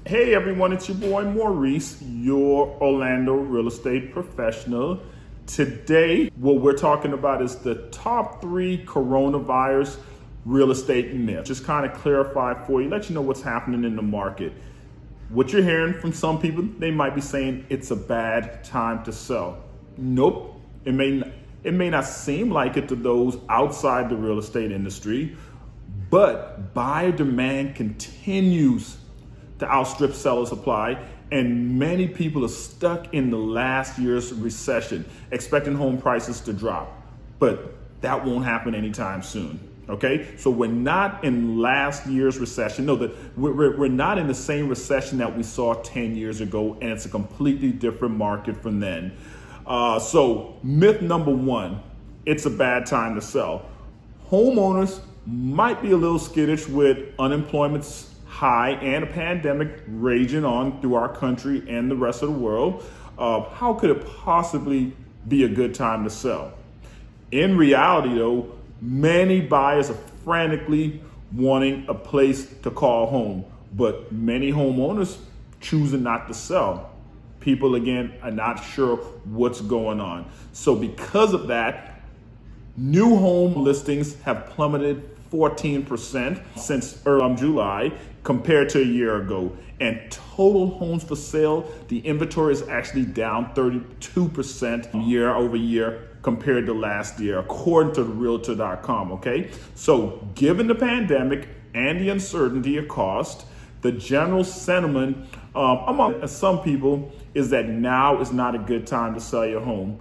Hey everyone, it's your boy Maurice, your Orlando real estate professional. Today, what we're talking about is the top 3 coronavirus real estate myths. Just kind of clarify for you, let you know what's happening in the market. What you're hearing from some people, they might be saying it's a bad time to sell. Nope, it may not seem like it to those outside the real estate industry, but buyer demand continues to outstrip seller supply, and many people are stuck in the last year's recession, expecting home prices to drop. But that won't happen anytime soon. Okay, so we're not in last year's recession. No, we're not in the same recession that we saw 10 years ago, and it's a completely different market from then. So myth number 1, it's a bad time to sell. Homeowners might be a little skittish with unemployment's high and a pandemic raging on through our country and the rest of the world. How could it possibly be a good time to sell? In reality, though, many buyers are frantically wanting a place to call home, but many homeowners choosing not to sell. People, again, are not sure what's going on. So because of that, new home listings have plummeted 14% since early July compared to a year ago. And total homes for sale, the inventory is actually down 32% year over year compared to last year, according to Realtor.com, okay? So given the pandemic and the uncertainty of cost, the general sentiment among some people is that now is not a good time to sell your home.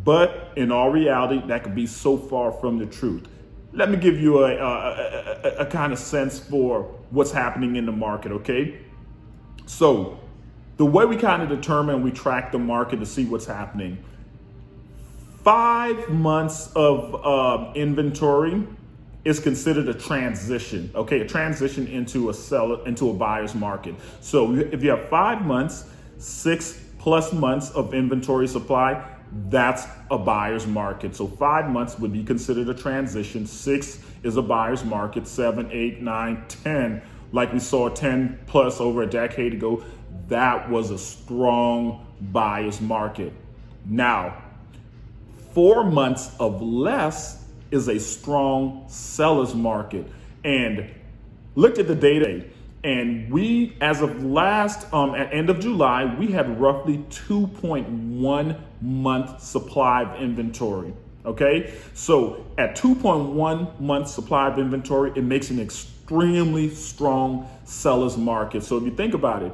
But in all reality, that could be so far from the truth. Let me give you a kind of sense for what's happening in the market, okay? So the way we kind of determine, we track the market to see what's happening. 5 months of inventory is considered a transition, okay? A transition into a buyer's market. So if you have 5 months, 6+ months of inventory supply, that's a buyer's market. So 5 months would be considered a transition. 6 is a buyer's market. 7, 8, 9, 10, like we saw 10 plus over a decade ago, that was a strong buyer's market. Now, 4 months of less is a strong seller's market. And look at the data. And we, as of last, at end of July, we had roughly 2.1 month supply of inventory, okay? So at 2.1 month supply of inventory, it makes an extremely strong seller's market. So if you think about it,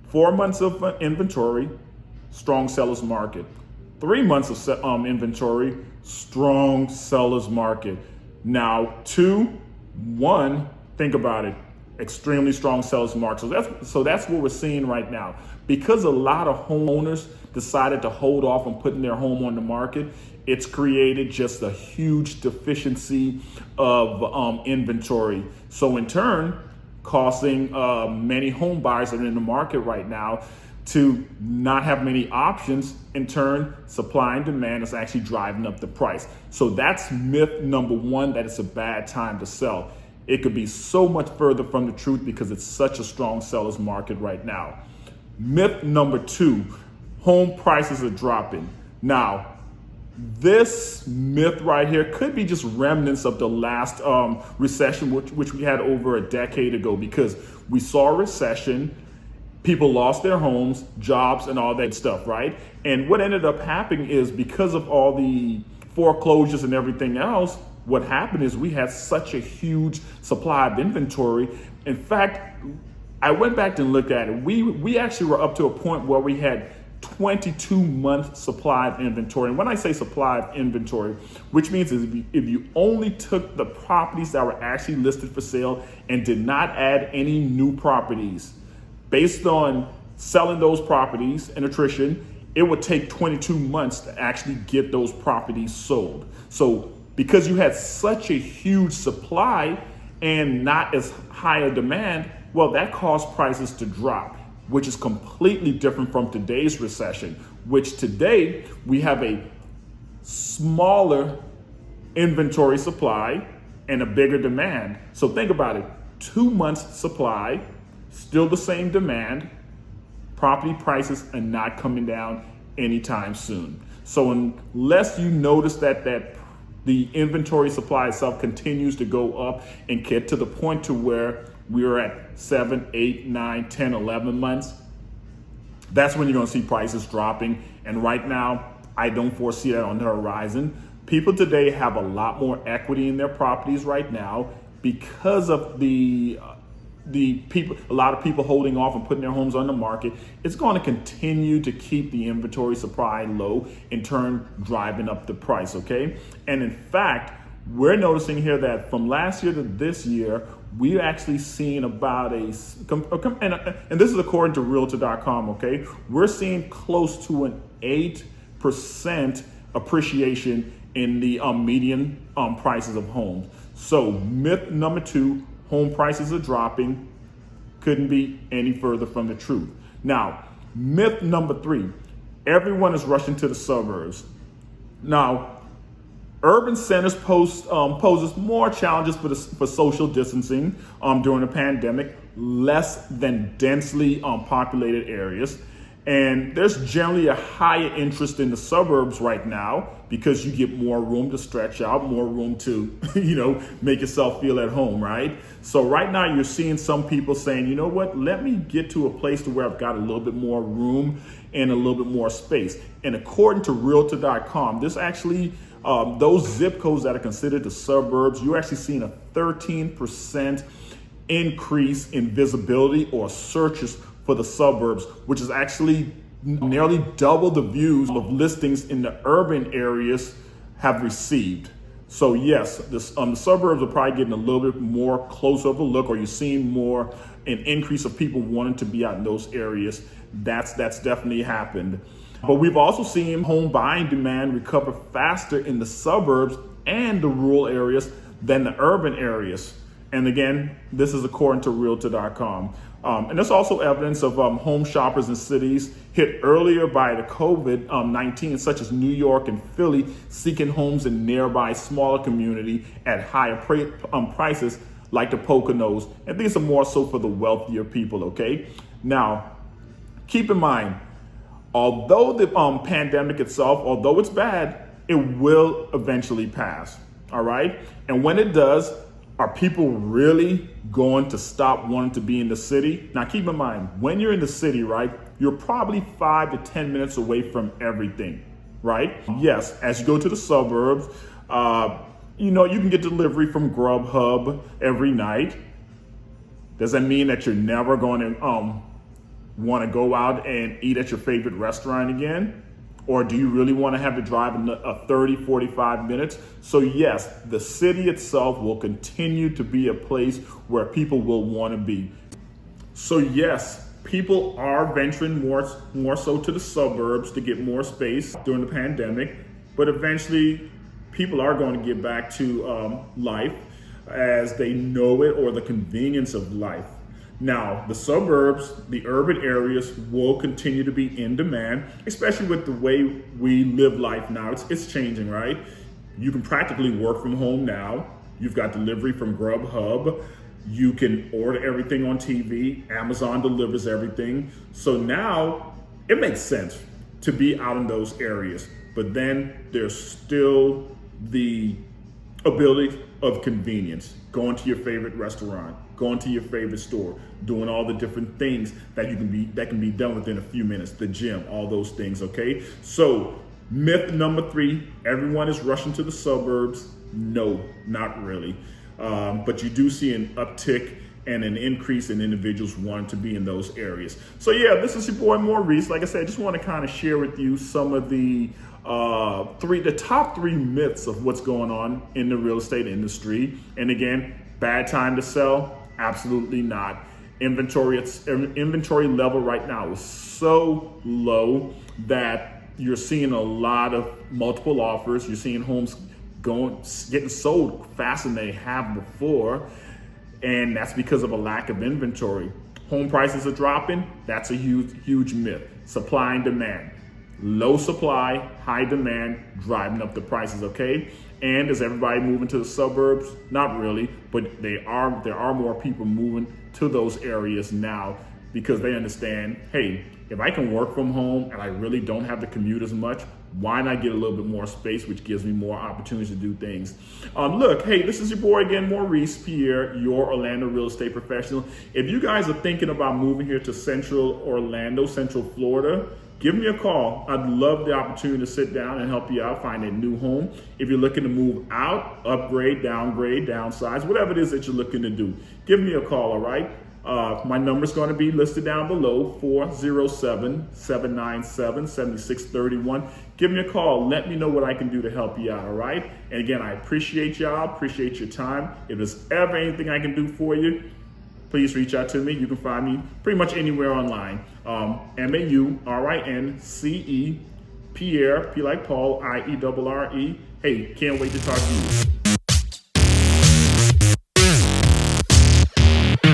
4 months of inventory, strong seller's market. 3 months of inventory, strong seller's market. Now 2, 1, think about it, extremely strong seller's market. So that's what we're seeing right now. Because a lot of homeowners decided to hold off on putting their home on the market, it's created just a huge deficiency of inventory. So in turn, causing many home buyers that are in the market right now to not have many options. In turn, supply and demand is actually driving up the price. So that's myth number 1, that it's a bad time to sell. It could be so much further from the truth because it's such a strong seller's market right now. Myth number 2, home prices are dropping. Now, this myth right here could be just remnants of the last recession, which we had over a decade ago, because we saw a recession, people lost their homes, jobs, and all that stuff, right? And what ended up happening is, because of all the foreclosures and everything else, what happened is we had such a huge supply of inventory. In fact, I went back and looked at it. We actually were up to a point where we had 22-month supply of inventory. And when I say supply of inventory, which means is if you only took the properties that were actually listed for sale and did not add any new properties, based on selling those properties and attrition, it would take 22 months to actually get those properties sold. So because you had such a huge supply and not as high a demand, well, that caused prices to drop, which is completely different from today's recession, which today we have a smaller inventory supply and a bigger demand. So think about it, 2 months supply, still the same demand. Property prices are not coming down anytime soon. So unless you notice that the inventory supply itself continues to go up and get to the point to where we're at 7, 8, 9, 10, 11 months, that's when you're going to see prices dropping. And right now, I don't foresee that on the horizon. People today have a lot more equity in their properties right now because of a lot of people holding off and putting their homes on the market. It's going to continue to keep the inventory supply low, in turn driving up the price, okay? And in fact, we're noticing here that from last year to this year, we've actually seen about and this is according to Realtor.com, okay? We're seeing close to an 8% appreciation in the median prices of homes. So myth number 2, home prices are dropping. Couldn't be any further from the truth. Now, myth number 3, everyone is rushing to the suburbs. Now, urban centers poses more challenges for social distancing during the pandemic, less than densely populated areas. And there's generally a higher interest in the suburbs right now because you get more room to stretch out, more room to, make yourself feel at home, right? So right now you're seeing some people saying, you know what, let me get to a place to where I've got a little bit more room and a little bit more space. And according to Realtor.com, this actually, those zip codes that are considered the suburbs, you're actually seeing a 13% increase in visibility or searches for the suburbs, which is actually nearly double the views of listings in the urban areas have received. So yes, the suburbs are probably getting a little bit more closer of a look, or you're seeing more an increase of people wanting to be out in those areas. That's definitely happened. But we've also seen home buying demand recover faster in the suburbs and the rural areas than the urban areas. And again, this is according to Realtor.com. And there's also evidence of home shoppers in cities hit earlier by the COVID-19, such as New York and Philly, seeking homes in nearby smaller community at higher prices, like the Poconos. And these are more so for the wealthier people, okay? Now, keep in mind, although the pandemic itself, although it's bad, it will eventually pass, all right? And when it does, are people really going to stop wanting to be in the city? Now, keep in mind, when you're in the city, right, you're probably 5 to 10 minutes away from everything, right? Yes, as you go to the suburbs, you can get delivery from Grubhub every night. Does that mean that you're never going to want to go out and eat at your favorite restaurant again? Or do you really want to have to drive a 30, 45 minutes? So yes, the city itself will continue to be a place where people will want to be. So yes, people are venturing more so to the suburbs to get more space during the pandemic, but eventually people are going to get back to life as they know it, or the convenience of life. Now, the suburbs, the urban areas will continue to be in demand, especially with the way we live life now. It's changing, right? You can practically work from home now. You've got delivery from Grubhub. You can order everything on TV. Amazon delivers everything. So now it makes sense to be out in those areas. But then there's still the ability of convenience, going to your favorite restaurant, going to your favorite store, doing all the different things that can be done within a few minutes, the gym, all those things, okay? So myth number 3, everyone is rushing to the suburbs. No, not really. But you do see an uptick and an increase in individuals wanting to be in those areas. So yeah, this is your boy Maurice. Like I said, I just want to kind of share with you some of the top 3 myths of what's going on in the real estate industry. And again, bad time to sell? Absolutely not. Inventory level right now is so low that you're seeing a lot of multiple offers. You're seeing homes getting sold faster than they have before. And that's because of a lack of inventory. Home prices are dropping. That's a huge myth. Supply and demand. Low supply, high demand, driving up the prices, okay? And is everybody moving to the suburbs? Not really. but there are more people moving to those areas now because they understand, hey, if I can work from home and I really don't have to commute as much, why not get a little bit more space, which gives me more opportunities to do things. Look, hey, this is your boy again, Maurice Pierre, your Orlando real estate professional. If you guys are thinking about moving here to Central Orlando, Central Florida, give me a call. I'd love the opportunity to sit down and help you out find a new home. If you're looking to move out, upgrade, downgrade, downsize, whatever it is that you're looking to do, give me a call, all right? My number is going to be listed down below, 407-797-7631. Give me a call. Let me know what I can do to help you out, all right? And again, I appreciate y'all, appreciate your time. If there's ever anything I can do for you, please reach out to me. You can find me pretty much anywhere online. MAURINCE, Pierre, P like Paul, IERRE. Hey, can't wait to talk to you.